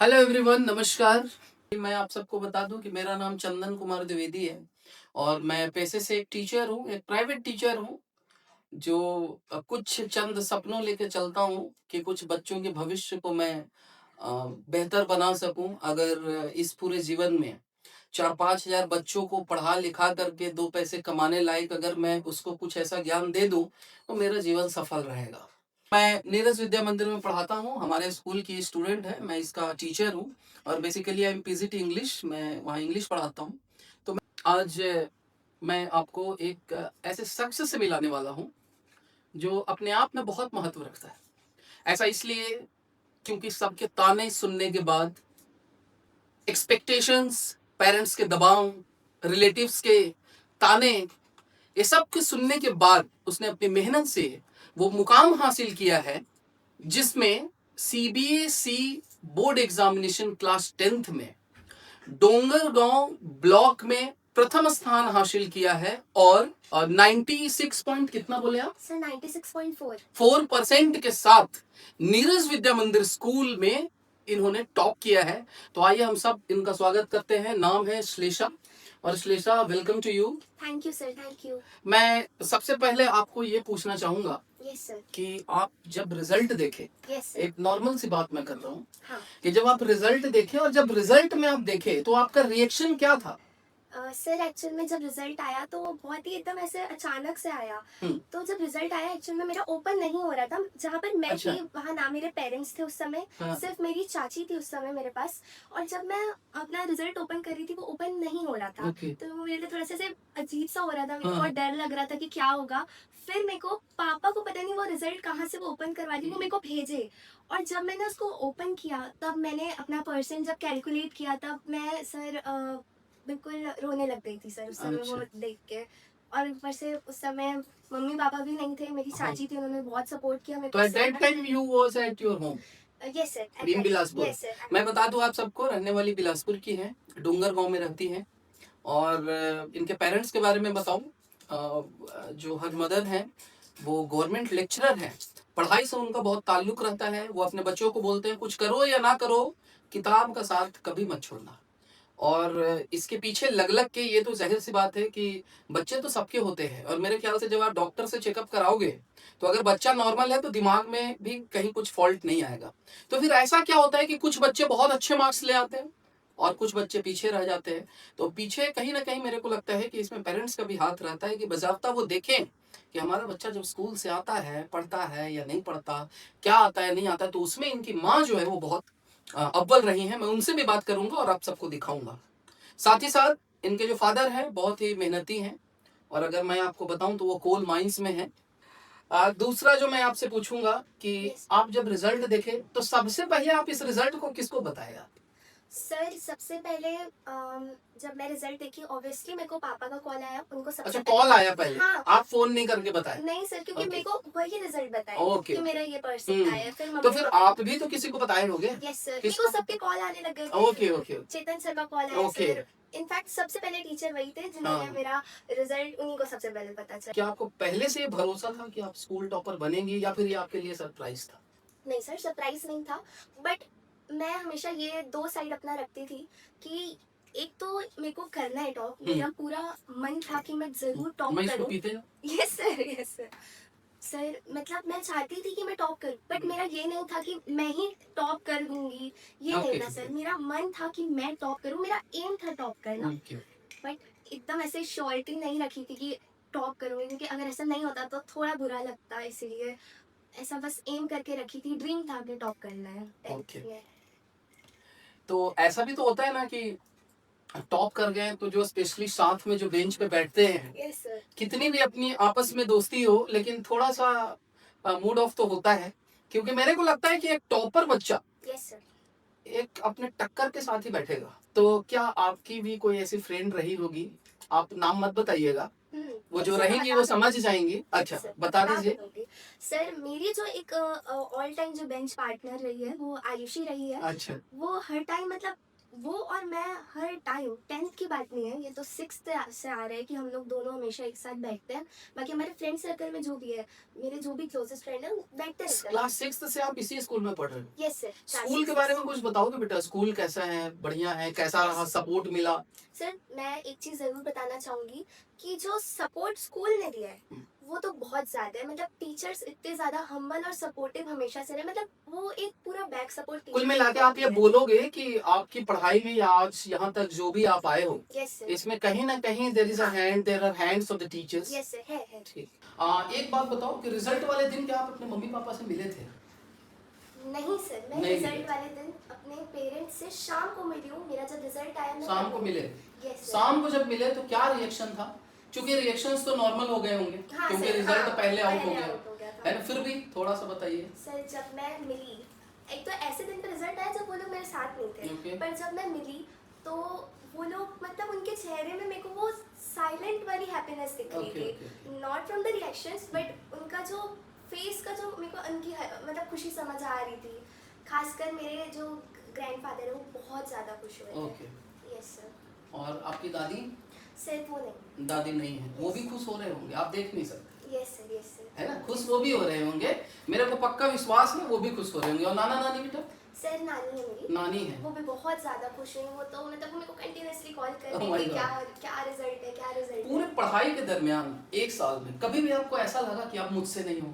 Hello everyone, नमस्कार। मैं आप सबको बता दूं कि मेरा नाम चंदन कुमार द्विवेदी है और मैं पेशे से एक टीचर हूं, एक प्राइवेट टीचर हूं जो कुछ चंद सपनों लेके चलता हूं कि कुछ बच्चों के भविष्य को मैं बेहतर बना सकूं। अगर इस पूरे जीवन में 4-5 हज़ार बच्चों को पढ़ा लिखा करके 2 पैसे कमाने लायक अगर मैं उसको कुछ ऐसा ज्ञान दे दूं तो मेरा जीवन सफल रहेगा। मैं नीरज विद्या मंदिर में पढ़ाता हूँ, हमारे स्कूल की स्टूडेंट है, मैं इसका टीचर हूँ और basically I am PGT English, मैं वहाँ इंग्लिश पढ़ाता हूँ। तो आज मैं आपको एक ऐसे शख्स से मिलाने वाला हूँ जो अपने आप में बहुत महत्व रखता है। ऐसा इसलिए क्योंकि सबके ताने सुनने के बाद, एक्सपेक्टेशंस, पेरेंट्स के दबाव, रिलेटिव्स के ताने, ये सब के सुनने के बाद उसने अपनी मेहनत से वो मुकाम हासिल किया है जिसमें CBSE board examination class 10th में डोंगरगांव ब्लॉक में प्रथम स्थान हासिल किया है और 96 पॉइंट कितना बोले आप सर? 96.4 4% के साथ नीरज विद्या मंदिर स्कूल में इन्होंने टॉप किया है। तो आइए हम सब इनका स्वागत करते हैं। नाम है श्लेषा और Shlesha, welcome to you. Thank you sir, thank you. मैं सबसे पहले आपको ये पूछना चाहूंगा यस सर। कि आप जब रिजल्ट देखे, यस सर। एक नॉर्मल सी बात मैं कर रहा हूँ, हाँ कि जब आप रिजल्ट देखे और जब रिजल्ट में आप देखे तो आपका रिएक्शन क्या था? सर एक्चुअल में जब रिजल्ट आया तो बहुत ही एकदम ऐसे अचानक से आया। तो जब रिजल्ट आया एक्चुअल में मेरा ओपन नहीं हो रहा था। जहाँ पर मैं अच्छा। थी वहाँ ना मेरे पेरेंट्स थे उस समय, हाँ। सिर्फ मेरी चाची थी उस समय मेरे पास। और जब मैं अपना रिजल्ट ओपन कर रही थी वो ओपन नहीं हो रहा था। ओके। तो वो मेरे लिए थोड़ा सा ऐसे अजीब सा हो रहा था, मेरे को हाँ। बहुत डर लग रहा था कि क्या होगा। फिर मेरे को पापा को पता नहीं वो रिजल्ट कहाँ से वो ओपन करवा दी, वो मेरे को भेजे। और जब मैंने उसको ओपन किया तब मैंने अपना परसेंट जब कैलकुलेट किया तब मैं सर बिल्कुल रोने लग गई थी सर उस समय वो अच्छा। देख के। और ऊपर से उस समय मम्मी पापा भी नहीं थे, मेरी हाँ। चाची थी, उन्होंने बहुत सपोर्ट किया मेरे तो को at that time you was at your home yes sir, in Bilaspur. Yes sir. मैं बता दूं आप सबको, रहने वाली बिलासपुर की है, डोंगर गांव में रहती है। और इनके पेरेंट्स के बारे में बताऊं, जो हर मदर है वो गवर्नमेंट लेक्चरर है। पढ़ाई से उनका बहुत ताल्लुक रहता है। वो अपने बच्चों को बोलते हैं कुछ करो या ना करो, किताब का साथ कभी मत छोड़ना। और इसके पीछे लग लग के, ये तो जाहिर सी बात है कि बच्चे तो सबके होते हैं और मेरे ख्याल से जब आप डॉक्टर से चेकअप कराओगे तो अगर बच्चा नॉर्मल है तो दिमाग में भी कहीं कुछ फॉल्ट नहीं आएगा। तो फिर ऐसा क्या होता है कि कुछ बच्चे बहुत अच्छे मार्क्स ले आते हैं और कुछ बच्चे पीछे रह जाते हैं। तो पीछे कहीं ना कहीं मेरे को लगता है कि इसमें पेरेंट्स का भी हाथ रहता है कि बजाबता वो देखें कि हमारा बच्चा जब स्कूल से आता है, पढ़ता है या नहीं पढ़ता, क्या आता है नहीं आता। तो उसमें इनकी माँ जो है वो बहुत अव्वल रही हैं। मैं उनसे भी बात करूंगा और आप सबको दिखाऊंगा। साथ ही साथ इनके जो फादर हैं बहुत ही मेहनती हैं और अगर मैं आपको बताऊं तो वो कोल माइंस में है। दूसरा जो मैं आपसे पूछूंगा कि Yes. आप जब रिजल्ट देखे तो सबसे पहले आप इस रिजल्ट को किसको बताएगा? सर सबसे पहले जब मैं रिजल्ट देखी ऑब्वियसली मेरे को पापा का कॉल आया, उनको सबसे अच्छा, पहले कॉल आया पहले? हाँ। आप फोन नहीं करके बताए? नहीं सर, क्योंकि ओके। मेरे को वही रिजल्ट बताए ओके कि मेरा ओके। ये परसेंट आया है। फिर तो मम्मी फिर पापा आप भी तो किसी को बताए होगे? यस सर, मेरे किसको? को सबके कॉल आने लग गए थे। ओके ओके ओके चेतन सर का कॉल आया ओके। सर। इनफैक्ट सबसे पहले टीचर वही थे जिन्होंने हाँ। मेरा रिजल्ट, उन्हीं को सबसे पहले पता चला। क्या आपको पहले से भरोसा था कि आप स्कूल टॉपर बनेंगी या फिर ये आपके लिए सरप्राइज था? नहीं सर, सरप्राइज नहीं था। बट मैं हमेशा ये दो साइड अपना रखती थी कि एक तो मेरे को करना है टॉप, मेरा पूरा मन था कि मैं जरूर टॉप मैं इसको करूं। पीते जाऊं? Yes sir, yes sir. Sir मतलब मैं चाहती थी कि मैं टॉप करूं, बट मेरा ये नहीं था कि मैं ही टॉप कर दूंगी, ये नहीं था सर। मेरा मन था कि मैं टॉप करूं, मेरा एम था टॉप करना। ओके। बट एकदम ऐसे श्योरिटी नहीं रखी थी कि टॉप करूंगी, क्योंकि अगर ऐसा नहीं होता तो थोड़ा बुरा लगता, इसीलिए ऐसा बस एम करके रखी थी, ड्रीम था कि टॉप करना है 10th Okay. में। तो ऐसा भी तो होता है ना कि टॉप कर गए तो जो स्पेशली साथ में जो बेंच पे बैठते हैं, यस सर। कितनी भी अपनी आपस में दोस्ती हो लेकिन थोड़ा सा मूड ऑफ तो होता है। क्योंकि मेरे को लगता है कि एक टॉपर बच्चा यस सर। एक अपने टक्कर के साथ ही बैठेगा। तो क्या आपकी भी कोई ऐसी फ्रेंड रही होगी? आप नाम मत बताइएगा, वो जो सर, रहेंगी बता वो समझ जाएंगी। दूंगी। अच्छा, सर, बता बता दीजिए। दूंगी। सर मेरी जो एक ऑल टाइम जो बेंच पार्टनर रही है वो आयुषी रही है। अच्छा। वो हर टाइम मतलब वो और मैं हर टाइम 10th की बात नहीं है, ये तो 6th से आ रहा है कि हम लोग दोनों हमेशा एक साथ बैठते हैं। बाकी हमारे फ्रेंड सर्कल में जो भी है, मेरे जो भी क्लोजेस्ट फ्रेंड है, वो बैठते रहते हैं। क्लास 6 से आप इसी स्कूल में पढ़ रहे हो? Yes sir. स्कूल के बारे में कुछ बताओगे बेटा, स्कूल कैसा है, बढ़िया है, कैसा रहा, सपोर्ट मिला? सर मैं एक चीज जरूर बताना चाहूंगी कि जो सपोर्ट स्कूल ने दिया है वो तो बहुत ज्यादा है। मतलब टीचर्स इतने ज्यादा हम्बल और सपोर्टिव हमेशा से रहे, मतलब वो एक पूरा बैक सपोर्ट कुल मिला के आप ये बोलोगे कि आपकी पढ़ाई में या आज यहाँ तक जो भी आप आए हो, यस सर। इसमें कहीं ना कहीं there are hands of the teachers. Yes sir, है। ठीक। एक बात बताओ कि रिजल्ट वाले दिन क्या आप अपने मम्मी पापा से मिले थे? नहीं सर, मैं नहीं रिजल्ट मिले। वाले दिन अपने पेरेंट्स से शाम को मिली हूँ। मेरा जब रिजल्ट आया मैं शाम को मिले? Yes sir. शाम को जब मिले तो क्या रिएक्शन था? क्योंकि रिएक्शंस तो नॉर्मल हो गए होंगे, हाँ क्योंकि सर, रिजल्ट हाँ, पहले आउट हो पहले गया out हो गया था। है ना, फिर भी थोड़ा सा बताइए। सर जब मैं मिली, एक तो ऐसे दिन पे रिजल्ट आया जब वो लोग मेरे साथ नहीं थे। Okay. पर जब मैं मिली तो वो लोग, मतलब उनके चेहरे में मेरे को वो साइलेंट वाली हैप्पीनेस दिख रही Okay, थी। Not from the reactions but उनका जो फेस का जो मेरे को उनकी मतलब खुशी समझ आ रही थी। खासकर मेरे जो ग्रैंडफादर है वो बहुत ज़्यादा खुश हुए थे। ओके। Yes sir. और आपकी दादी? सर वो नहीं। दादी नहीं है, वो भी खुश हो रहे होंगे, आप देख नहीं सकते, यस सर, यस सर। है ना, खुश वो भी हो रहे होंगे, मेरे को पक्का विश्वास है वो भी खुश हो रहे होंगे। और नाना नानी बेटा? सर नानी है मेरी। नानी है। वो भी बहुत ज्यादा खुश हुई। वो तो मतलब वो मेरे को कंटिन्यूअसली कॉल कर Oh रही my थी, God. क्या क्या रिजल्ट है, क्या रिजल्ट पूरे है। पढ़ाई के दरमियान एक साल में कभी भी आपको ऐसा लगा कि आप मुझसे नहीं हो?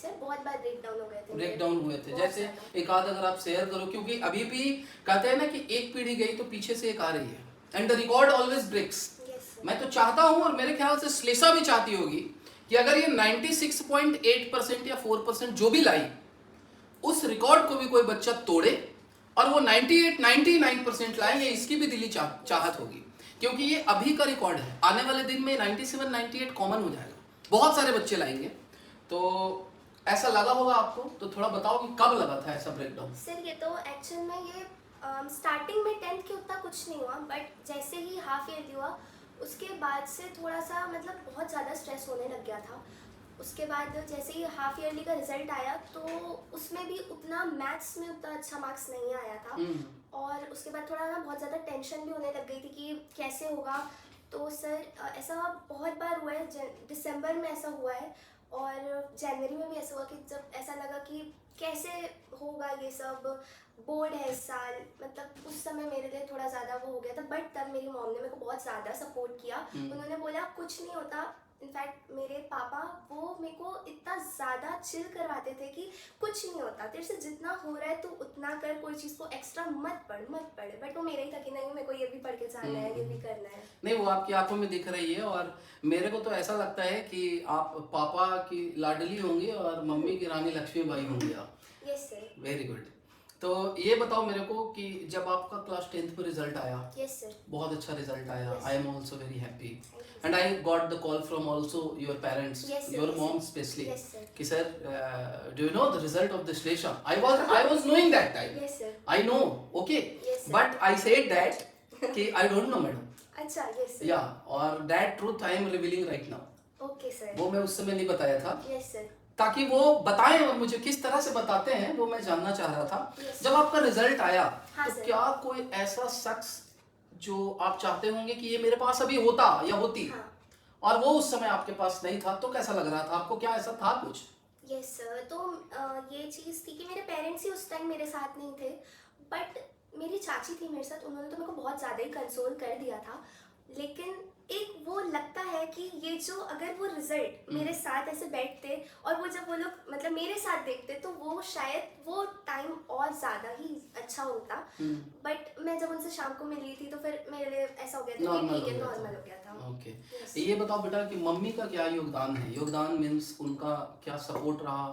सर बहुत बार ब्रेक डाउन हो गए थे। ब्रेक डाउन हुए थे? बहुत जैसे ज्यादा। एक आध अगर आप शेयर करो, क्योंकि अभी भी कहते हैं ना कि एक पीढ़ी गई तो पीछे से एक आ रही है, and the record always breaks. Yes sir. मैं तो चाहता हूं, और मेरे ख्याल से श्लेषा भी चाहती होगी, कि अगर ये 96.8% या 4% जो भी लाई, उस रिकॉर्ड को भी कोई बच्चा तोड़े और वो 99% लाएंगे, इसकी भी दिली चाहत होगी, क्योंकि ये अभी का रिकॉर्ड है। आने वाले दिन में 97 98 कॉमन हो जाएगा, बहुत सारे बच्चे लाएंगे। तो ऐसा लगा होगा आपको, तो थोड़ा बताओ कि कब लगा था ऐसा ब्रेकडाउन? सर ये तो एक्चुअल में ये स्टार्टिंग में 10th के उतना कुछ नहीं हुआ, बट जैसे ही हाफ ईयर हुआ उसके बाद से थोड़ा सा मतलब बहुत ज़्यादा स्ट्रेस होने लग गया था। उसके बाद जैसे ही हाफ ईयरली का रिजल्ट आया तो उसमें भी उतना मैथ्स में उतना अच्छा मार्क्स नहीं आया था। और उसके बाद थोड़ा ना बहुत ज़्यादा टेंशन भी होने लग गई थी कि कैसे होगा। तो सर ऐसा बहुत बार हुआ है, दिसंबर में ऐसा हुआ है और जनवरी में भी ऐसा हुआ कि जब ऐसा लगा कि कैसे होगा ये सब, बोर्ड है इस साल, मतलब उस समय मेरे लिए थोड़ा ज़्यादा वो हो गया था। बट तब मेरी मॉम ने मेरे को बहुत ज़्यादा सपोर्ट किया। उन्होंने बोला कुछ नहीं होता। इनफैक्ट मेरे पापा वो मेरे को इतना ज़्यादा चिल करवाते थे कि कुछ नहीं होता, तेरे से जितना हो रहा है तू उतना कर, कोई चीज़ को एक्स्ट्रा मत पढ़। बट वो मेरा ही था कि नहीं मेरे को ये भी पढ़ के जाना है, ये भी करना है। नहीं, वो आपकी आंखों में दिख रही है, और मेरे को तो ऐसा लगता है कि आप पापा की लाडली होंगी और मम्मी की रानी लक्ष्मीबाई होंगी आप। Yes sir. Very good. तो ये बताओ मेरे को कि जब आपका क्लास 10th में रिजल्ट आया, यस सर। बहुत अच्छा रिजल्ट आया, Yes. I am also very happy, Thank you, and I got the call from also your parents, Yes, sir. Your Yes, mom sir. Specially, Yes, sir. कि sir do you know the result of the Shlesha? I was knowing that time, yes sir. I know, okay, Yes, sir. But I said that कि I don't know madam, अच्छा yes sir. या, और that truth I am revealing right now. Okay sir. वो मैं उस समय नहीं बताया था, यस सर। ताकि वो बताएं, और मुझे किस तरह से बताते हैं वो मैं जानना चाह रहा था। Yes. जब आपका रिजल्ट आया हाँ, तो sir. क्या कोई ऐसा शख्स जो आप चाहते होंगे कि ये मेरे पास अभी होता या होती, हाँ। और वो उस समय आपके पास नहीं था, तो कैसा लग रहा था आपको? क्या ऐसा था कुछ? Yes sir. तो ये चीज़ थी कि मेरे पेरेंट्स ही उस टाइम मेरे साथ नहीं थे, बट मेरी चाची थी मेरे साथ। उन्होंने तो मेरे को बहुत ज़्यादा ही कंसोल कर दिया था। लेकिन एक वो लगता है कि ये जो अगर वो रिजल्ट मेरे साथ ऐसे बैठते और वो जब वो लोग मतलब मेरे साथ देखते तो वो शायद वो टाइम और ज़्यादा ही अच्छा होता। बट मैं जब उनसे शाम को मिली थी तो फिर मेरे लिए ऐसा हो गया था कि नॉर्मल ठीक है, हो गया नॉर्मल था। हो गया था। ओके। Yes. ये बताओ बेटा कि मम्मी का क्या योगदान है? योगदान मीन्स उनका क्या सपोर्ट रहा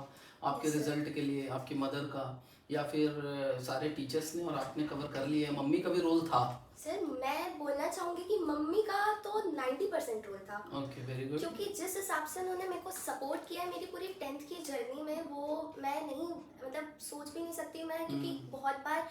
आपके Yes, sir. रिजल्ट के लिए, आपकी मदर का, या फिर सारे टीचर्स ने और आपने कवर कर लिया है? मम्मी का भी रोल था? सर मैं बोलना चाहूँगी कि मम्मी का तो 90% रोल था। Okay, very good. क्योंकि जिस हिसाब से उन्होंने मेरे को सपोर्ट किया है मेरी पूरी 10th की जर्नी में, वो मैं नहीं मतलब सोच भी नहीं सकती मैं। क्योंकि बहुत बार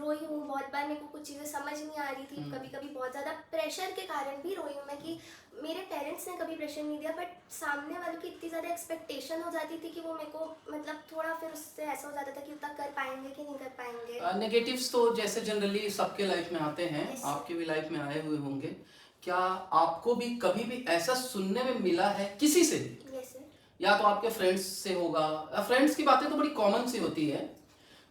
रोई हूँ बहुत बार, मेरे को कुछ चीज़ें समझ नहीं आ रही थी, कभी कभी बहुत ज़्यादा प्रेशर के कारण भी रोई हूँ मैं कि मेरे पेरेंट्स ने कभी प्रेशर नहीं दिया, बट सामने वालों की इतनी ज़्यादा एक्सपेक्टेशन हो जाती थी कि वो मेरे को मतलब थोड़ा फिर उससे ऐसा हो जाता था कि उतना कर पाएंगे कि नहीं कर पाएंगे। नेगेटिव्स तो जैसे जनरली सबके लाइफ में आते हैं, Yes. आपके भी लाइफ में आए हुए होंगे। क्या आपको भी कभी भी ऐसा सुनने में मिला है किसी से भी, यस सर। या तो आपके फ्रेंड्स से होगा, फ्रेंड्स की बातें तो बड़ी कॉमन सी होती है,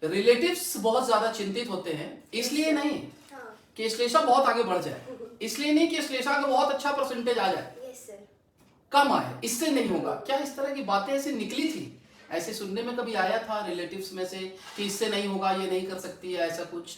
रिलेटिव्स बहुत ज्यादा चिंतित होते हैं, इसलिए नहीं हाँ। कि श्लेषा बहुत आगे बढ़ जाए, इसलिए नहीं कि श्लेषा का बहुत अच्छा परसेंटेज आ जाए, यस सर। कम आए, इससे नहीं होगा। क्या इस तरह की बातें ऐसे निकली थी, ऐसे सुनने में कभी आया था रिलेटिव्स में से कि इससे नहीं होगा, ये नहीं कर सकती है, ऐसा कुछ?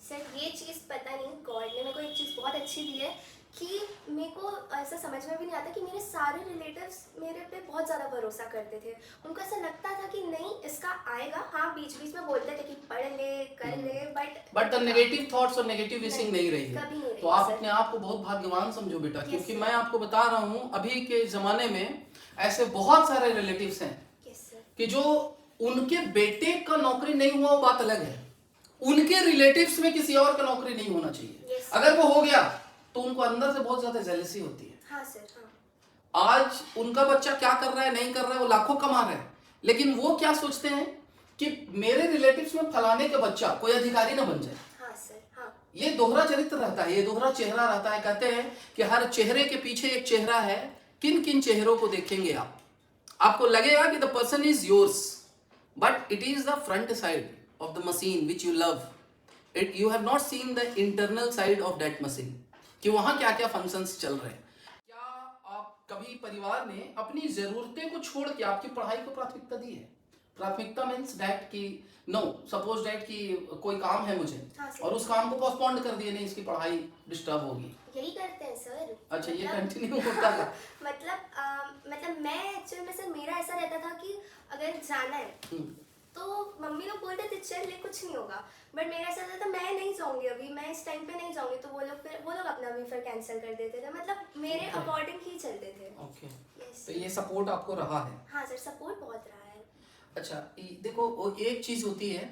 सर ये चीज़ पता नहीं, गॉड ने मेरे को एक चीज़ बहुत अच्छी दी है कि मेरे को ऐसा समझ में भी नहीं आता कि मेरे सारे रिलेटिव्स मेरे पे बहुत ज़्यादा भरोसा करते थे। उनको ऐसा लगता था कि नहीं इसका आएगा, हाँ बीच बीच में बोलते थे कि पढ़ ले कर ले, बट द नेगेटिव थॉट्स और नेगेटिव विशिंग नहीं रही कभी नहीं है। रही तो आप सर। अपने आप को बहुत भाग्यवान समझो बेटा, Yes, क्योंकि sir. मैं आपको बता रहा हूँ अभी के जमाने में ऐसे बहुत सारे रिलेटिव्स हैं यस सर। कि जो उनके बेटे का नौकरी नहीं हुआ वो बात अलग है, उनके रिलेटिव्स में किसी और का नौकरी नहीं होना चाहिए। Yes. अगर वो हो गया तो उनको अंदर से बहुत ज्यादा जेलसी होती है। हाँ सर। हाँ। आज उनका बच्चा क्या कर रहा है नहीं कर रहा है, वो लाखों कमा रहा है, लेकिन वो क्या सोचते हैं कि मेरे रिलेटिव्स में फलाने का बच्चा कोई अधिकारी ना बन जाए। हाँ सर। हाँ। ये दोहरा चरित्र रहता है, ये दोहरा चेहरा रहता है। कहते हैं कि हर चेहरे के पीछे एक चेहरा है, किन किन चेहरों को देखेंगे आप, आपको लगेगा कि the person is yours, but it is the front side of the machine which you love it. You have not seen the internal side of that machine, कि वहां क्या क्या फंक्शंस चल रहे हैं। क्या आप कभी परिवार ने अपनी जरूरतें को छोड़ के आपकी पढ़ाई को प्राथमिकता दी है? प्राथमिकता मीन्स दैट कि नो सपोज दैट कि कोई काम है मुझे, हाँ सर। और उस काम को पोस्टपोन्ड कर दिए, नहीं इसकी पढ़ाई डिस्टर्ब होगी। यही करते हैं सर। अच्छा, ये मतलब- कंटिन्यू होता था? मतलब मैं एक्चुअली में सर मेरा ऐसा रहता था कि अगर जाना है हम्म, तो मम्मी लोग बोलते थे चल ले कुछ नहीं होगा, बट मेरा ऐसा रहता था मैं नहीं जाऊंगी अभी, मैं इस टाइम पे नहीं जाऊंगी, तो वो लोग अपना भी फिर कैंसिल कर देते थे, मतलब मेरे Okay. अकॉर्डिंग ही चलते थे। ओके। यस। तो ये सपोर्ट आपको रहा है? हाँ सर, सपोर्ट बहुत रहा है। अच्छा, देखो वो एक चीज होती है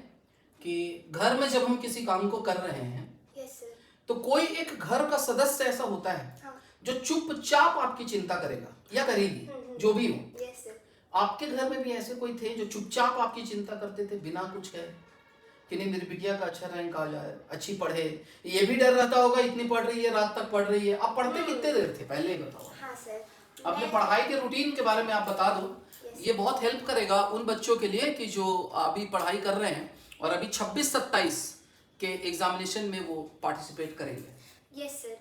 कि घर में जब हम किसी काम को कर रहे हैं यस सर। तो कोई एक घर का सदस्य ऐसा होता है हाँ। जो चुपचाप आपकी चिंता करेगा या करेगी, जो भी हो। Yes sir. आपके घर में भी ऐसे कोई थे जो चुपचाप आपकी चिंता करते थे बिना कुछ कहे, कि नहीं मेरी बिटिया का अच्छा रैंक आ जाए, अच्छी पढ़े? ये भी डर रहता होगा, इतनी पढ़ रही है, रात तक पढ़ रही है। आप पढ़ते कितने देर थे पहले ही बताओ? हाँ सर। अपने मैं- पढ़ाई के रूटीन के बारे में आप बता दो। Yes. ये बहुत हेल्प करेगा उन बच्चों के लिए कि जो अभी पढ़ाई कर रहे हैं और अभी 26-27 के एग्जामिनेशन में वो पार्टिसिपेट करेंगे। Yes sir.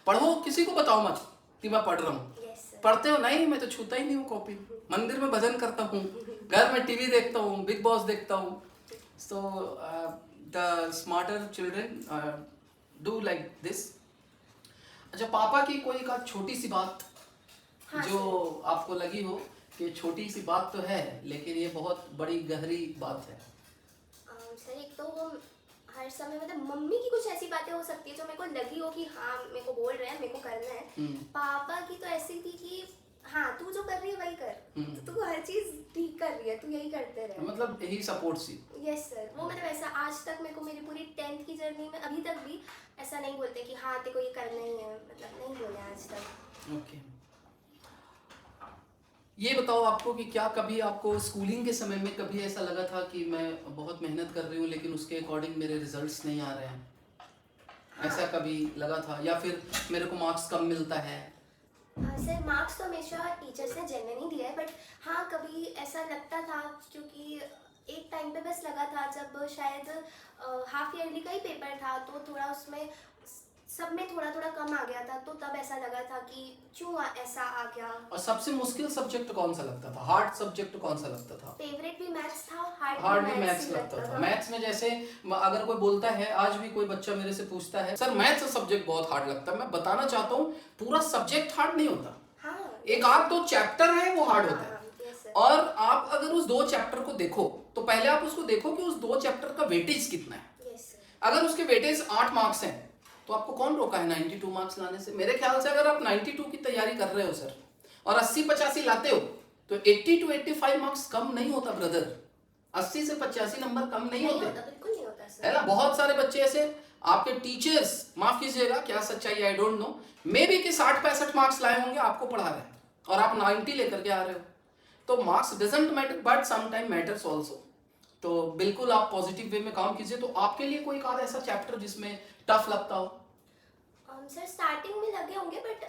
पढ़ो, किसी को बताओ मत कि मैं पढ़ रहा हूँ। Yes sir. पढ़ते हो? नहीं, मैं तो छूता ही नहीं हूँ कॉपी। मंदिर में भजन करता हूँ, घर में टीवी देखता हूँ, बिग बॉस देखता हूँ। So the smarter children do like this. अच्छा, पापा की कोई एक छोटी सी बात हाँ जो आपको लगी हो कि छोटी सी बात तो है लेकिन ये बहुत बड़ी गहरी बात है? सर एक तो वो हर समय मतलब मम्मी की कुछ ऐसी बातें हो सकती है जो मेरे को लगी हो कि हाँ मेरे को बोल रहे हैं, मेरे को करना है। पापा की तो ऐसी थी कि हाँ तू जो कर रही है वही कर, तू हर चीज ठीक कर रही है, तू यही करते रहे। मतलब यही सपोर्ट सी। Yes sir. वो मतलब ऐसा आज तक मेरे को मेरी पूरी 10th की जर्नी में अभी तक भी ऐसा नहीं बोलते कि हाँ तेरे को ये करना ही है, मतलब नहीं बोले आज तक। ओके। ये बताओ आपको कि क्या कभी आपको स्कूलिंग के समय में कभी ऐसा लगा था कि मैं बहुत मेहनत कर रही हूँ लेकिन उसके अकॉर्डिंग मेरे रिजल्ट्स नहीं आ रहे हैं? ऐसा कभी लगा था? या फिर मेरे को मार्क्स कम मिलता है? सर मार्क्स तो हमेशा टीचर्स ने जेन्युइन ही दिया है, बट हाँ कभी ऐसा लगता था क्योंकि एक टाइम पे बस लगा था जब शायद हाफ ईयरली का ही पेपर था तो थोड़ा उसमें सब में थोड़ा थोड़ा कम आ गया था, तो तब ऐसा लगा था कि क्यों ऐसा आ गया। और सबसे मुश्किल सब्जेक्ट कौन सा लगता था? हार्ड सब्जेक्ट कौन सा लगता था? फेवरेट भी मैथ्स था, हार्ड भी मैथ्स ही लगता था। मैथ्स में जैसे अगर कोई बोलता है, आज भी कोई बच्चा मेरे से पूछता है सर मैथ्स सब्जेक्ट बहुत हार्ड लगता है, मैं बताना चाहता हूँ पूरा सब्जेक्ट हार्ड नहीं होता। हाँ, एक आध दो चैप्टर है वो हार्ड होता है। yes, sir. और आप अगर उस दो चैप्टर को देखो तो पहले आप उसको देखो कि उस दो चैप्टर का वेटेज कितना है। Yes, sir. अगर उसके वेटेज 8 मार्क्स हैं तो आपको कौन रोका है 92 मार्क्स लाने से? मेरे ख्याल से अगर आप 92 की तैयारी कर रहे हो सर और 80-85 लाते हो तो 80 to 85 मार्क्स कम नहीं होता ब्रदर। 80 से 85 नंबर कम नहीं होते। बिल्कुल नहीं होता है ना। बहुत सारे बच्चे ऐसे आपके टीचर्स, माफ कीजिएगा क्या सच्चाई I don't know, may be कि 60-65 मार्क्स लाए होंगे, आपको पढ़ा रहे हैं और आप 90 लेकर के आ रहे हो। तो marks doesn't matter but some time matters also. तो बिल्कुल आप पॉजिटिव वे में काम कीजिए। तो आपके लिए कोई एक ऐसा चैप्टर जिसमें टफ लगता हो? सर स्टार्टिंग में लगे होंगे बट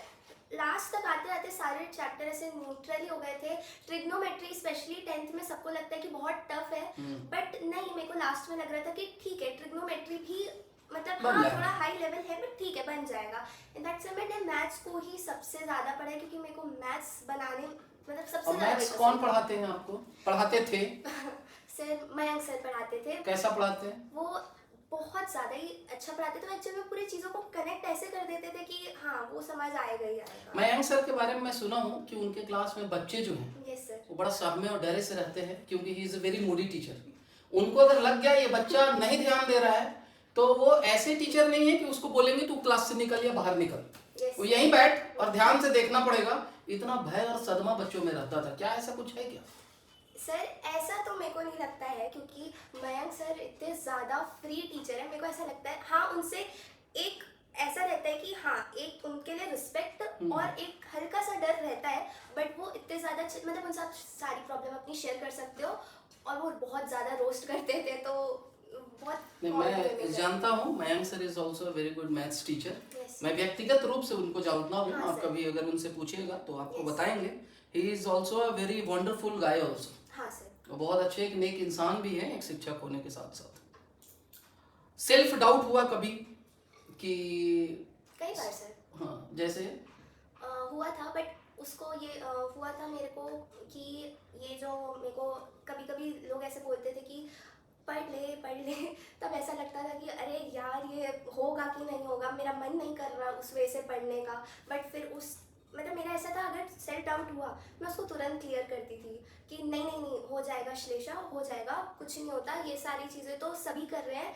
लास्ट तक आते आते सारे चैप्टर ऐसे न्यूट्रल ही हो गए थे। ट्रिग्नोमेट्री स्पेशली 10th में सबको लगता है कि बहुत टफ है, बट नहीं, मेरे को लास्ट में लग रहा था कि ठीक है, ट्रिग्नोमेट्री भी मतलब बन हाँ जाएगा। थोड़ा हाई लेवल है बट ठीक है, बन जाएगा। इनफैक्ट सर मैंने मैथ्स को ही सबसे ज़्यादा पढ़ा है क्योंकि मेरे को मैथ्स बनाने मतलब सबसे और ज़्यादा मैथ्स मेरे को कौन पसंद पढ़ाते हैं आपको? पढ़ाते थे? है। सर मयंक सर पढ़ाते थे। कैसा पढ़ाते हैं? वो बहुत ज़्यादा ही अच्छा पढ़ाते थे। वो एक्चुअली में पूरी चीज़ों को कनेक्ट ऐसे कर देते थे कि हाँ वो समझ आएगा ही आएगा। मयंक सर के बारे में मैं सुना हूँ कि उनके क्लास में बच्चे जो हैं यस सर। वो बड़ा सहमे और डरे से रहते हैं, क्योंकि he is a very Moody teacher. उनको अगर लग गया ये बच्चा नहीं ध्यान दे रहा है तो वो ऐसे टीचर नहीं है कि उसको बोलेंगे तू क्लास से निकल या बाहर निकल, यस वो यहीं बैठ और ध्यान से देखना पड़ेगा। इतना भय और सदमा बच्चों में रहता था। क्या ऐसा कुछ है क्या? सर ऐसा तो मेरे को नहीं लगता है क्योंकि मयंक सर इतने ज़्यादा फ्री टीचर है। मेरे को ऐसा लगता है हाँ उनसे एक ऐसा रहता है कि हाँ एक उनके लिए रिस्पेक्ट और एक हल्का सा डर रहता है, बट वो इतने ज़्यादा मतलब उनसे आप सारी प्रॉब्लम अपनी शेयर कर सकते हो। और वो बहुत ज़्यादा रोस्ट करते थे तो बहुत नहीं, मैं जानता हूँ Mayank sir is also a very good maths teacher. Yes. मैं व्यक्तिगत रूप से उनको जानता हूँ। हाँ, आप सर। कभी अगर उनसे पूछिएगा तो आपको Yes. बताएंगे। He is also a very wonderful guy also. हाँ सर। वो बहुत अच्छे एक नेक इंसान भी है, एक शिक्षक होने के साथ साथ। सेल्फ डाउट हुआ कभी कि? कई बार सर हाँ, जैसे हुआ था, बट उसको ये हुआ था मेरे को कि ये जो मेरे को कभी कभी लोग ऐसे बोलते थे कि पढ़ ले तब ऐसा लगता था कि अरे यार ये होगा कि नहीं होगा, मेरा मन नहीं कर रहा उस वे से पढ़ने का। बट फिर उस मतलब मेरा ऐसा था, अगर सेल्फ डाउट हुआ मैं उसको तुरंत क्लियर करती थी कि नहीं नहीं नहीं हो जाएगा श्लेषा, हो जाएगा, कुछ नहीं होता, ये सारी चीज़ें तो सभी कर रहे हैं,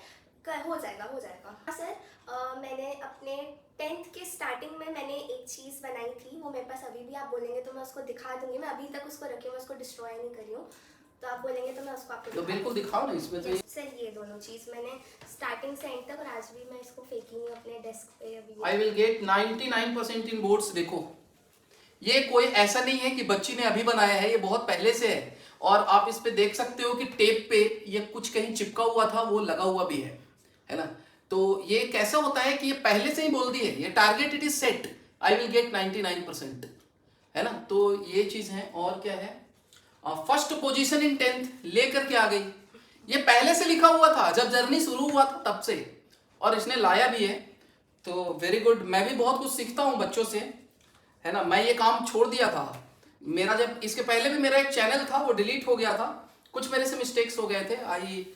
हो जाएगा हो जाएगा। हाँ सर मैंने अपने 10th के स्टार्टिंग में मैंने एक चीज़ बनाई थी, वो मेरे पास अभी भी आप बोलेंगे तो मैं उसको दिखा दूंगी। मैं अभी तक उसको रखी हूँ, मैं उसको डिस्ट्रॉय नहीं करी हूँ, तो आप बोलेंगे तो मैं उसको आपको तो बिल्कुल दिखाओ ना इसमें। तो Yes, सर ये दोनों चीज़ मैंने स्टार्टिंग से एंड तक, और आज भी मैं इसको फेंकी हूँ अपने डेस्क पे अभी। I will get 99% in boards. देखो ये कोई ऐसा नहीं है कि बच्ची ने अभी बनाया है, ये बहुत पहले से है। और आप इस पे देख सकते हो कि टेप पे ये कुछ कहीं चिपका हुआ था, वो लगा हुआ भी है ना। तो ये कैसा होता है कि ये पहले से ही बोल दी है, ये target it is set, I will get 99%, है ना। तो ये चीज है। और क्या है? फर्स्ट पोजीशन इन 10th लेकर के आ गई। ये पहले से लिखा हुआ था, जब जर्नी शुरू हुआ था तब से, और इसने लाया भी है। तो वेरी गुड। मैं भी बहुत कुछ सीखता हूँ बच्चों से, है ना। मैं ये काम छोड़ दिया था मेरा, जब इसके पहले भी मेरा एक चैनल था वो डिलीट हो गया था, कुछ मेरे से मिस्टेक्स हो गए थे। I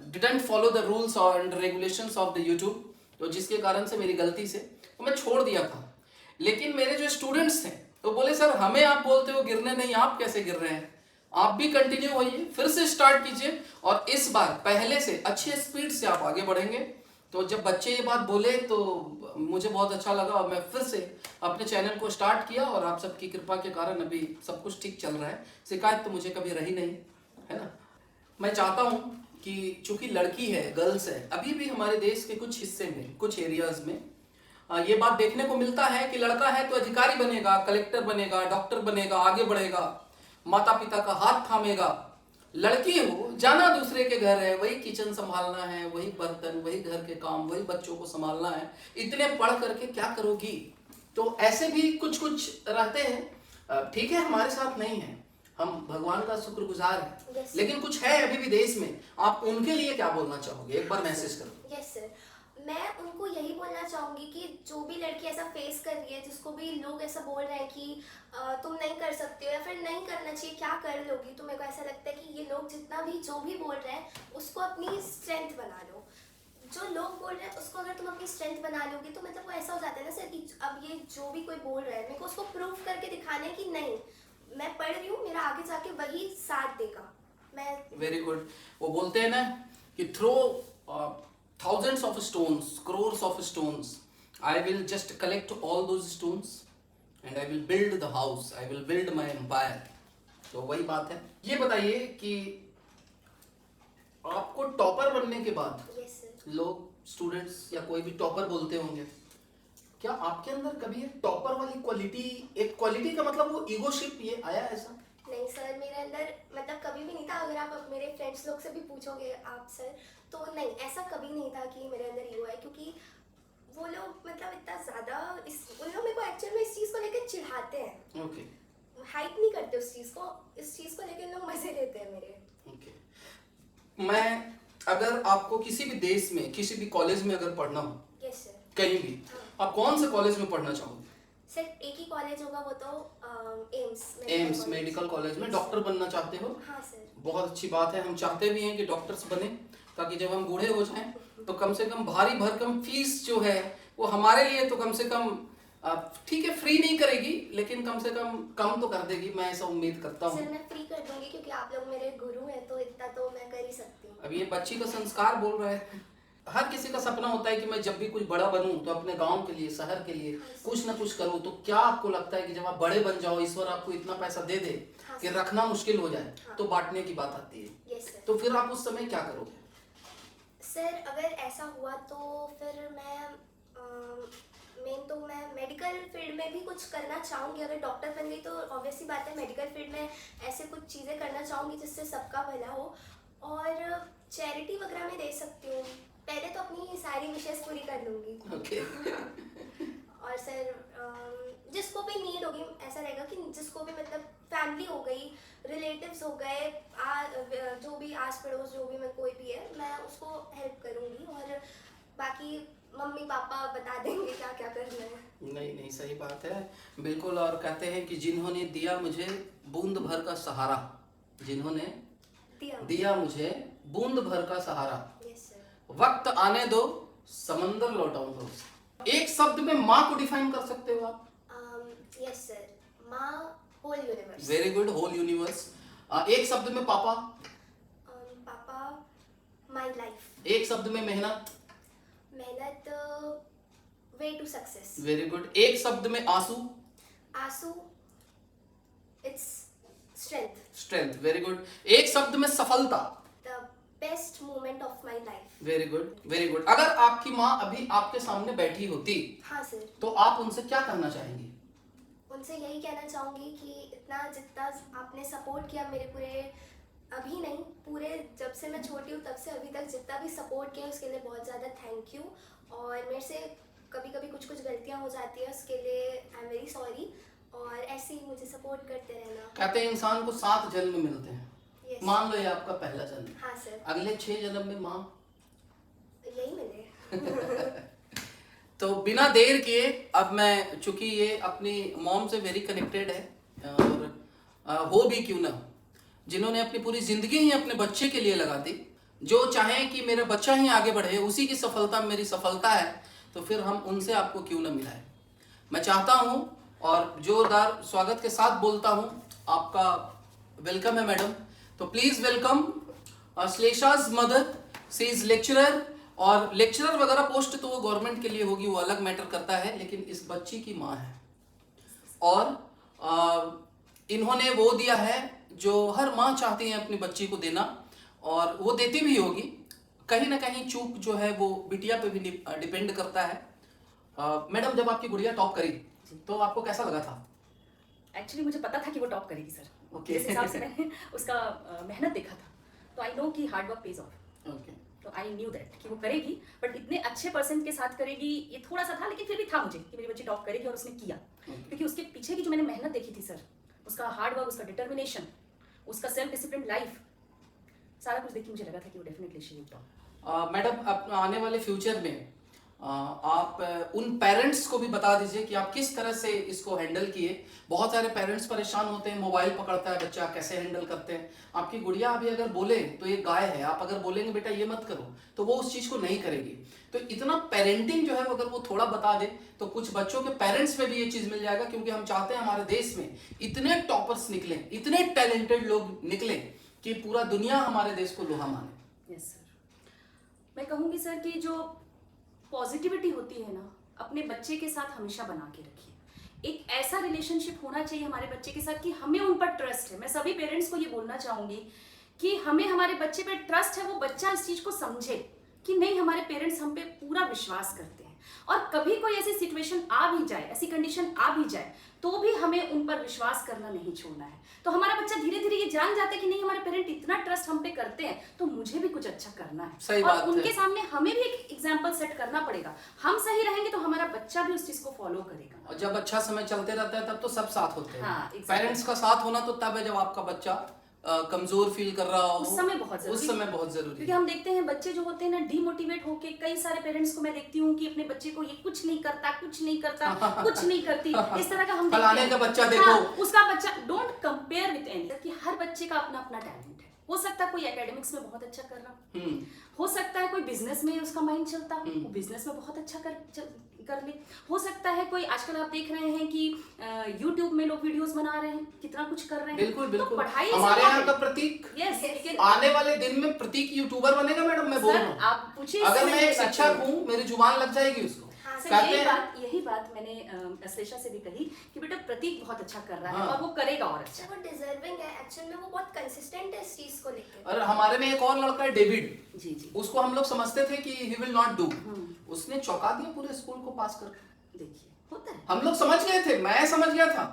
didn't follow the rules and regulations of the YouTube, तो जिसके कारण से मेरी गलती से तो मैं छोड़ दिया था। लेकिन मेरे जो स्टूडेंट्स थे तो बोले सर हमें आप बोलते हो गिरने नहीं, आप कैसे गिर रहे हैं? आप भी कंटिन्यू होइए, फिर से स्टार्ट कीजिए, और इस बार पहले से अच्छे स्पीड से आप आगे बढ़ेंगे। तो जब बच्चे ये बात बोले तो मुझे बहुत अच्छा लगा, और मैं फिर से अपने चैनल को स्टार्ट किया, और आप सबकी कृपा के कारण अभी सब कुछ ठीक चल रहा है। शिकायत तो मुझे कभी रही नहीं, है ना। मैं चाहता हूँ कि चूंकि लड़की है, गर्ल्स है, अभी भी हमारे देश के कुछ हिस्से में, कुछ एरियाज में ये बात देखने को मिलता है कि लड़का है तो अधिकारी बनेगा, कलेक्टर बनेगा, डॉक्टर बनेगा, आगे बढ़ेगा, माता पिता का हाथ थामेगा। लड़की हो, जाना दूसरे के घर है, वही किचन संभालना है, वही बर्तन, वही घर के काम, वही बच्चों को संभालना है, इतने पढ़ करके क्या करोगी? तो ऐसे भी कुछ कुछ रहते हैं। ठीक है, हमारे साथ नहीं है, हम भगवान का शुक्रगुजार हैं। Yes. लेकिन कुछ है अभी भी देश में, आप उनके लिए क्या बोलना चाहोगे? एक बार मैसेज करो। यस सर, मैं उनको यही बोलना चाहूँगी कि जो भी लड़की ऐसा फेस कर रही है, जिसको भी लोग ऐसा बोल रहे हैं कि तुम नहीं कर सकते हो या फिर नहीं करना चाहिए, क्या कर लोगी, तो मेरे को ऐसा लगता है कि ये लोग जितना भी जो भी बोल रहे हैं उसको अपनी स्ट्रेंथ बना लो। जो लोग बोल रहे हैं उसको अगर तुम अपनी स्ट्रेंथ बना लोगी तो मतलब वो ऐसा हो जाता है ना सर कि अब ये जो भी कोई बोल रहा है मेरे को उसको प्रूव करके दिखाना है कि नहीं, मैं पढ़ रही हूँ, मेरा आगे जाके वही साथ देगा। मैं वेरी गुड। वो बोलते हैं ना कि throw thousands of stones, crores of stones, I will just collect all those stones and I will build the house, I will build my empire। तो वही बात है। ये बताइए कि आपको टॉपर बनने के बाद यस सर। लोग स्टूडेंट्स या कोई भी टॉपर बोलते होंगे, क्या आपके अंदर कभी एक टॉपर वाली क्वालिटी, एक क्वालिटी का मतलब वो ईगोशिप ये आया ऐसा? नहीं सर, मेरे अंदर मतलब कभी भी नहीं था। अगर आप मेरे फ्रेंड्स लोग से भी पूछोगे आप सर, तो नहीं, ऐसा कभी नहीं था कि मेरे अंदर ईगो है, क्योंकि वो लोग मतलब इतना ज़्यादा उन लोग मेरे को एक्चुअल में इस चीज़ को लेकर चिढ़ाते हैं। ओके हाइप नहीं करते उस चीज़ को, इस चीज़ को लेकर लोग मज़े लेते हैं मेरे। ओके। मैं अगर आपको किसी भी देश में किसी भी कॉलेज में अगर पढ़ना हो, यस सर। कहीं भी, हाँ आप कौन से कॉलेज में पढ़ना चाहोगे? सर, एक ही कॉलेज होगा, वो तो एम्स मेडिकल कॉलेज में डॉक्टर बनना चाहते हो? हाँ सर। बहुत अच्छी बात है, हम चाहते भी हैं कि डॉक्टर्स बने, ताकि जब हम बूढ़े हो जाएं तो कम से कम भारी भरकम फीस जो है वो हमारे लिए तो कम से कम ठीक है, फ्री नहीं करेगी लेकिन कम से कम तो कर देगी, मैं ऐसा उम्मीद करता हूँ। सर मैं फ्री कर दूंगी, क्योंकि आप लोग मेरे गुरु हैं, तो इतना तो मैं कर ही सकती हूँ। अब ये बच्ची का संस्कार बोल रहा है। हर किसी का सपना होता है कि मैं जब भी कुछ बड़ा बनूं तो अपने गांव के लिए, शहर के लिए कुछ ना कुछ करूं। तो क्या आपको लगता है कि जब आप बड़े बन जाओ, ईश्वर आपको इतना पैसा दे दे हाँ कि सर। रखना मुश्किल हो जाए, हाँ। तो बांटने की बात आती है, यस सर। तो फिर आप उस समय क्या करोगे? सर अगर ऐसा हुआ तो फिर मैं मेडिकल फील्ड में भी कुछ करना चाहूँगी। अगर डॉक्टर बन गई तो ऑब्वियसली बात है, मेडिकल फील्ड में ऐसे कुछ चीज़ें करना चाहूँगी जिससे सबका भला हो, और चैरिटी वगैरह में दे सकती हूँ। पहले तो अपनी सारी विशेष पूरी कर लूँगी। ओके और सर जिसको भी नीड होगी, ऐसा रहेगा कि जिसको भी मतलब फैमिली हो गई, रिलेटिव्स हो गए, जो भी आस पड़ोस जो भी मैं कोई भी है, मैं उसको हेल्प करूँगी, और बाकी मम्मी पापा बता देंगे क्या क्या करना है। नहीं नहीं, सही बात है बिल्कुल। और कहते हैं कि जिन्होंने दिया मुझे बूंद भर का सहारा, जिन्होंने दिया मुझे बूंद भर का सहारा, यस सर। वक्त आने दो समंदर लौटाऊंगा। एक शब्द में माँ को डिफाइन कर सकते हो आप? यस सर, माँ whole universe. Very good, whole universe. एक शब्द में पापा? पापा माय लाइफ। एक शब्द में मेहनत? मेहनत way to success. Very good. एक शब्द में आंसू? आंसू it's strength. Strength. Very good. एक शब्द में सफलता? The best moment of my life. Very good, very good. अगर आपकी माँ अभी आपके सामने बैठी होती, हाँ सर, तो आप उनसे क्या कहना चाहेंगी? उनसे यही कहना चाहूँगी कि इतना जितना आपने सपोर्ट किया मेरे पूरे, अभी नहीं, पूरे जब से मैं छोटी हूँ तब से अभी तक जितना भी सपोर्ट किया उसके लिए बहुत ज़्यादा थैंक यू। और मेरे से कभी कभी कुछ गलतियाँ हो जाती है, उसके लिए आई एम वेरी सॉरी, और ऐसे ही मुझे सपोर्ट करते रहना। कहते हैं इंसान को 7 जन्म मिलते हैं। Yes. मान लो ये आपका पहला जन्म, हाँ सर, अगले 6 जन्म में माँ यही मिले। तो बिना देर किए अब मैं, चूंकि ये अपनी मॉम से वेरी कनेक्टेड है, और हो भी क्यों ना, जिन्होंने अपनी पूरी जिंदगी ही अपने बच्चे के लिए लगा दी, जो चाहें कि मेरा बच्चा ही आगे बढ़े, उसी की सफलता मेरी सफलता है, तो फिर हम उनसे आपको क्यों ना मिलाएं। मैं चाहता हूं और जोरदार स्वागत के साथ बोलता हूं, आपका वेलकम है मैडम। तो please welcome Shlesha's mother. She is lecturer, और लेक्चरर वगैरह पोस्ट तो वो गवर्नमेंट के लिए होगी, वो अलग मैटर करता है, लेकिन इस बच्ची की माँ है, और इन्होंने वो दिया है जो हर माँ चाहती है अपनी बच्ची को देना, और वो देती भी होगी। कहीं ना कहीं चूक जो है वो बिटिया पे भी डिपेंड करता है। मैडम, जब आपकी गुड़िया टॉप करी तो आपको कैसा लगा था? एक्चुअली मुझे पता था कि वो टॉप करेगी सर। Okay. जिस हिसाब से मैंने उसका मेहनत देखा था, तो आई नो कि hard work page of. Okay, तो आई न्यू दैट कि वो करेगी, बट इतने अच्छे परसेंट के साथ करेगी ये थोड़ा सा था, लेकिन फिर भी था मुझे कि मेरी बच्ची टॉप करेगी, और उसने किया। क्योंकि उसके पीछे की जो मैंने मेहनत देखी थी सर, उसका हार्ड वर्क, उसका डिटर्मिनेशन, उसका सेल्फ डिसिप्लिन लाइफ, सारा कुछ देख के मुझे लगा था कि वो definitely she will top. Madam, अब आने वाले फ्यूचर में आप उन पेरेंट्स को भी बता दीजिए कि आप किस तरह से इसको हैंडल किए। बहुत सारे पेरेंट्स परेशान होते हैं, मोबाइल पकड़ता है बच्चा, कैसे हैंडल करते हैं। आपकी गुड़िया अभी अगर बोले तो ये गाय है, आप अगर बोलेंगे बेटा ये मत करो, तो वो उस चीज को नहीं करेगी। तो इतना पेरेंटिंग जो है अगर वो थोड़ा बता दे तो कुछ बच्चों के पेरेंट्स में भी ये चीज मिल जाएगा, क्योंकि हम चाहते हैं हमारे देश में इतने टॉपर्स निकले, इतने टैलेंटेड लोग निकले कि पूरा दुनिया हमारे देश को लोहा माने। यस सर, मैं कहूँगी सर कि जो पॉजिटिविटी होती है ना, अपने बच्चे के साथ हमेशा बना के रखिए। एक ऐसा रिलेशनशिप होना चाहिए हमारे बच्चे के साथ कि हमें उन पर ट्रस्ट है। मैं सभी पेरेंट्स को ये बोलना चाहूँगी कि हमें हमारे बच्चे पे ट्रस्ट है, वो बच्चा इस चीज को समझे कि नहीं हमारे पेरेंट्स हम पे पूरा विश्वास करते हैं, और कभी कोई ऐसी सिचुएशन आ भी जाए, ऐसी कंडीशन आ भी जाए, तो भी हमें उन पर विश्वास करना नहीं छोड़ना है। तो हमारा बच्चा धीरे धीरे ये जान जाता है कि नहीं हमारे पेरेंट इतना ट्रस्ट हम पे करते हैं, तो मुझे भी कुछ अच्छा करना है। सही बात और उनके है। सामने हमें भी एक एग्जाम्पल सेट करना पड़ेगा। हम सही रहेंगे तो हमारा बच्चा भी उस चीज को फॉलो करेगा। और जब अच्छा समय चलते रहता है तब तो सब साथ होते हैं। हाँ, exactly। पेरेंट्स का साथ होना तो तब है जब आपका बच्चा कमजोर फील कर रहा हो, उस समय बहुत जरूरी, उस समय बहुत जरूरी क्योंकि है। हम देखते हैं बच्चे जो होते हैं ना डीमोटिवेट होके, कई सारे पेरेंट्स को मैं देखती हूँ कि अपने बच्चे को ये कुछ नहीं करता, कुछ नहीं करता, कुछ नहीं करती, इस तरह का हम फलाने देखते हैं। का बच्चा देखो। हाँ, उसका बच्चा, डोंट कंपेयर विद एनी, कि हर बच्चे का अपना अपना टैलेंट है। हो सकता है कोई एकेडमिक्स में बहुत अच्छा कर रहा, हो सकता है कोई बिजनेस में उसका माइंड चलता हो, वो बिजनेस में बहुत अच्छा कर ले। हो सकता है कोई, आजकल आप देख रहे हैं कि यूट्यूब में लोग वीडियोस बना रहे हैं, कितना कुछ कर रहे हैं। बिल्कुल तो बिल्कुल। पढ़ाई हमारे यहाँ का प्रतीक यस, लेकिन आने वाले दिन में प्रतीक यूट्यूबर बनेगा मैडम, मैं बोल सर रहा हूँ। आप पूछिए, अगर इससे मैं एक मेरी बात शिक्षक नहीं है। हूँ, मेरी जुबान लग जाएगी उसको। हाँ सर, कहते हैं यही बात मैंने अश्लेषा से भी कही कि बेटा प्रतीक बहुत अच्छा कर रहा है, हाँ। और वो करेगा और अच्छा। वो डिजर्विंग है एक्चुअल में, वो बहुत कंसिस्टेंट है इस चीज को लेकर। और हमारे में एक और लड़का है डेविड, जी जी, उसको हम लोग समझते थे कि ही विल नॉट डू, उसने चौंका दिया पूरे स्कूल को पास कर। देखिए होता है। हम लोग समझ गए थे, मैं समझ गया था,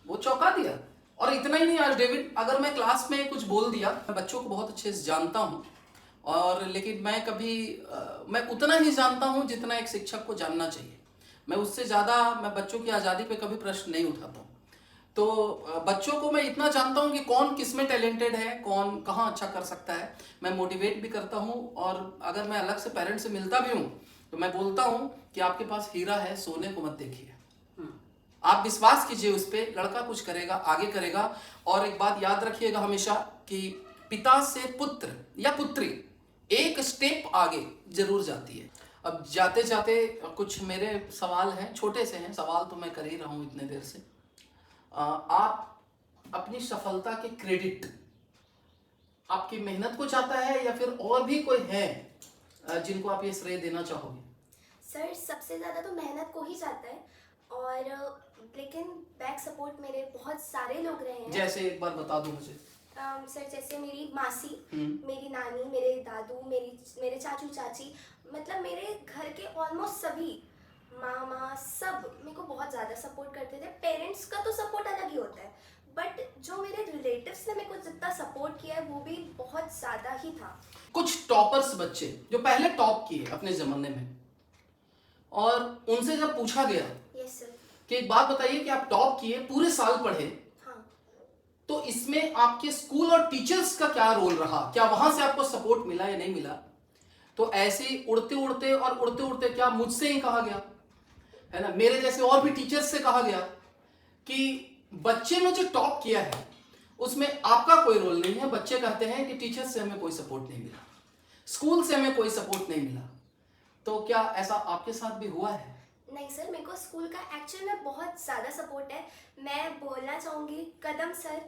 वो चौंका दिया। और इतना ही नहीं, आज डेविड, अगर मैं क्लास में कुछ बोल दिया, मैं बच्चों को बहुत अच्छे से जानता हूँ, और लेकिन मैं कभी मैं उतना ही जानता हूँ जितना एक शिक्षक को जानना चाहिए। मैं उससे ज़्यादा, मैं बच्चों की आज़ादी पे कभी प्रश्न नहीं उठाता हूँ। तो बच्चों को मैं इतना जानता हूँ कि कौन किस में टैलेंटेड है, कौन कहाँ अच्छा कर सकता है। मैं मोटिवेट भी करता हूँ, और अगर मैं अलग से पेरेंट्स से मिलता भी हूँ तो मैं बोलता हूँ कि आपके पास हीरा है, सोने को मत देखिए, आप विश्वास कीजिए उस पे, लड़का कुछ करेगा, आगे करेगा। और एक बात याद रखिएगा हमेशा कि पिता से पुत्र या पुत्री एक स्टेप आगे जरूर जाती है। अब जाते जाते कुछ मेरे सवाल हैं, छोटे से हैं, सवाल तो मैं कर ही रहा हूँ इतने देर से। आप अपनी सफलता के क्रेडिट आपकी मेहनत को चाहता है, या फिर और भी कोई है जिनको आप ये श्रेय देना चाहोगे? सर सबसे ज़्यादा तो मेहनत को ही जाता है, और लेकिन बैक सपोर्ट मेरे बहुत सारे लोग रहे हैं। जैसे एक बार बता दो मुझे। सर जैसे मेरी मासी, मेरी नानी, मेरे दादू, मेरे चाचू चाची, मतलब मेरे घर के ऑलमोस्ट सभी, मामा, सब मेरे को बहुत ज़्यादा सपोर्ट करते थे। पेरेंट्स का तो सपोर्ट अलग ही होता है, बट जो मेरे रिलेटिव्स ने मेरे को जितना सपोर्ट किया है वो भी बहुत ज़्यादा ही था। कुछ टॉपर्स बच्चे जो पहले टॉप किए अपने ज़माने में, और उनसे जब पूछा गया यस सर। कि एक बात बताइए कि आप टॉप किए, पूरे साल पढ़े, हाँ तो इसमें आपके स्कूल और टीचर्स का क्या रोल रहा? क्या वहां से आपको सपोर्ट मिला या नहीं मिला? तो ऐसे ही उड़ते उड़ते क्या मुझसे ही कहा गया है ना, मेरे जैसे और भी टीचर्स से कहा गया कि बच्चे ने जो टॉप किया है उसमें आपका कोई रोल नहीं है। बच्चे कहते हैं कि टीचर से हमें कोई सपोर्ट नहीं मिला, स्कूल से हमें कोई सपोर्ट नहीं मिला। तो क्या ऐसा आपके साथ भी हुआ है? नहीं सर, मेरे को स्कूल का एक्चुअल में बहुत ज़्यादा सपोर्ट है। मैं बोलना चाहूँगी, कदम सर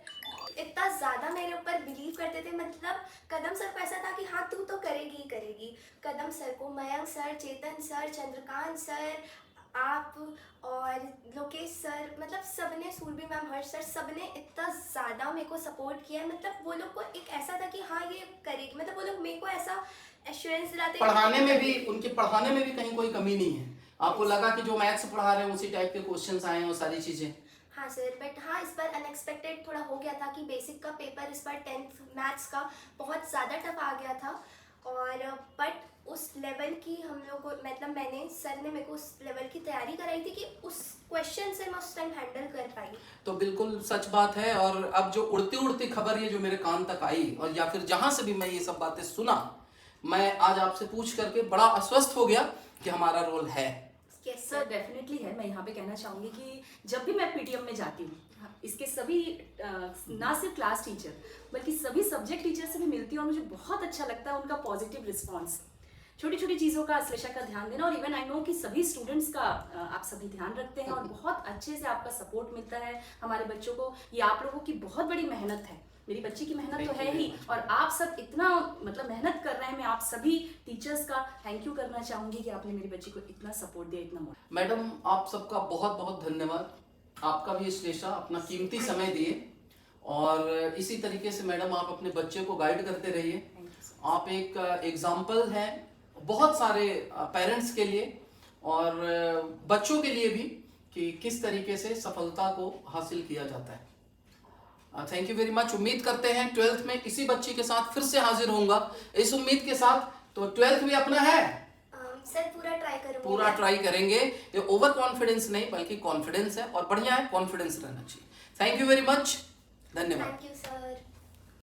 इतना ज़्यादा मेरे ऊपर बिलीव करते थे। मतलब कदम सर को ऐसा था कि हाँ तू तो करेगी ही करेगी। कदम सर को मयंक सर, चेतन सर, चंद्रकांत सर, आप और लोकेश सर, मतलब सबने, सूरभि मैम, हर्ष सर, सबने इतना ज़्यादा मेरे को सपोर्ट किया है। मतलब वो लोग को एक ऐसा था कि हाँ ये करेगी, मतलब वो लोग मेरे को ऐसा एश्योरेंस दिलाते। पढ़ाने में भी, उनके पढ़ाने में भी कहीं कोई कमी नहीं है? आपको लगा कि जो मैथ्स पढ़ा रहे हैं उसी टाइप के क्वेश्चंस आए हैं, वो सारी चीजें? हाँ सर, बट हाँ इस बार अनएक्सपेक्टेड थोड़ा हो गया था कि बेसिक का पेपर इस बार 10th मैथ्स का बहुत ज़्यादा टफ आ गया था। और बट उस लेवल की हम लोग को, मतलब मैंने, सर ने मेरे को उस लेवल की तैयारी कराई थी कि उस क्वेश्चन से मैं उस टाइम हैंडल कर पाई। तो बिल्कुल सच बात है। और अब जो उड़ती उड़ती खबर ये जो मेरे कान तक आई, और या फिर जहां से भी मैं ये सब बातें सुना, मैं आज आपसे पूछ करके बड़ा आश्वस्त हो गया कि हमारा रोल है। यस सर डेफिनेटली है। मैं यहाँ पे कहना चाहूँगी कि जब भी मैं पीटीएम में जाती हूँ, इसके सभी ना सिर्फ क्लास टीचर बल्कि सभी सब्जेक्ट टीचर से भी मिलती हूँ, और मुझे बहुत अच्छा लगता है उनका पॉजिटिव रिस्पॉन्स, छोटी छोटी चीज़ों का अश्लेषा का ध्यान देना। और इवन आई नो कि सभी स्टूडेंट्स का आप सभी ध्यान रखते हैं, और बहुत अच्छे से आपका सपोर्ट मिलता है हमारे बच्चों को। ये आप लोगों की बहुत बड़ी मेहनत है, मेरी बच्ची की मेहनत तो है ही, और आप सब इतना मतलब मेहनत कर रहे हैं। मैं आप सभी टीचर्स का थैंक यू करना चाहूँगी कि आपने मेरी बच्ची को इतना सपोर्ट दिया, इतना। मैडम आप सबका बहुत बहुत धन्यवाद। आपका भी अश्लेषा अपना कीमती समय दिए, और इसी तरीके से मैडम आप अपने बच्चे को गाइड करते रहिए। Thank you sir. आप एक एग्जाम्पल हैं बहुत सारे पेरेंट्स के लिए और बच्चों के लिए भी कि किस तरीके से सफलता को हासिल किया जाता है। Thank you very much. उम्मीद करते हैं 12th में इसी बच्ची के साथ फिर से हाजिर होऊंगा इस उम्मीद के साथ। तो 12th भी अपना है, सर पूरा ट्राई करूंगी। पूरा ट्राई करेंगे। ये ओवर कॉन्फिडेंस नहीं बल्कि कॉन्फिडेंस है और बढ़िया है, कॉन्फिडेंस रहना चाहिए। थैंक यू वेरी मच, धन्यवाद। Thank you sir.